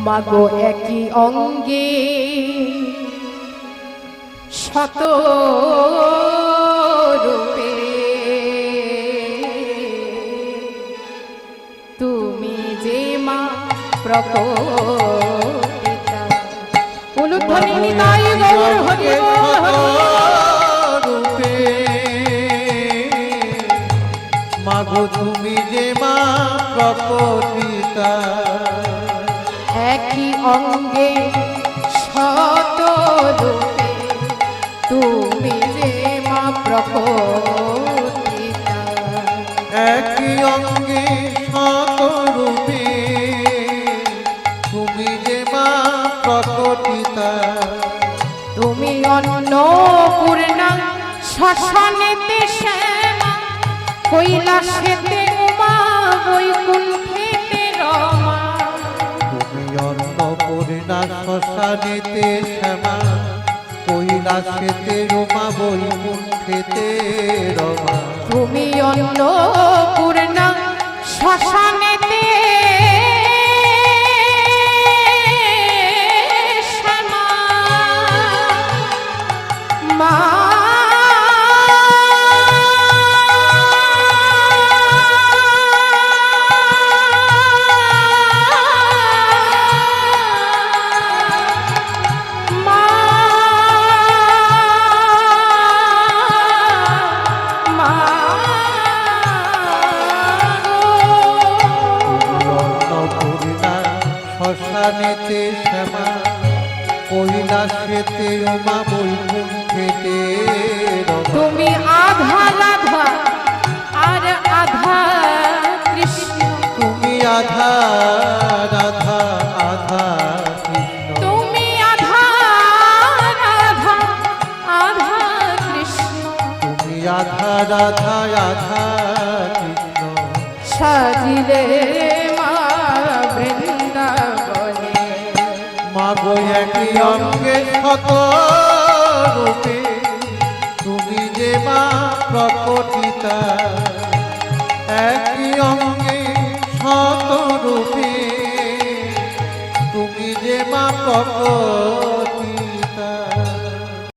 মাগো একই অঙ্গে শত রূপে তুমি যে মা প্রকটিতা। উলুধ্বনি নিতাই গৌর হরি বল। রূপে মাগো তুমি যে মা প্রকটিতা। একই অঙ্গে শত রূপে তুমি যে মা প্রকটিতা। একই অঙ্গে শত রূপে তুমি যে মা প্রকটিতা। তুমি অন্নপূর্ণা শ্মশানেতে শ্যামা, কৈলাসেতে উমা, বৈকুণ্ঠেতে রমা। তুমি অন্নপূর্ণা শ্মশানেতে শ্যামা, কৈলাসেতে রমা, বৈকুণ্ঠেতে রমা। তুমি অন্নপূর্ণা শ্মশানেতে শ্যামা, মা শ্মশানেতে শ্যামা, কৈলাসেতে উমা, বৈকুণ্ঠেতে রমা। তুমি আধা রাধা আর আধা কৃষ্ণ। তুমি আধা রাধা, আধা কৃষ্ণ। তুমি আধা রাধা আধা কৃষ্ণ। তুমি আধা রাধা, আধা কৃষ্ণ। সাজিলে মা বৃন্দাবনে। মাগো একই অঙ্গে শত রূপে তুমি যে মা প্রকটিতা। একই অঙ্গে শত রূপে তুমি যে মা প্রকটিতা।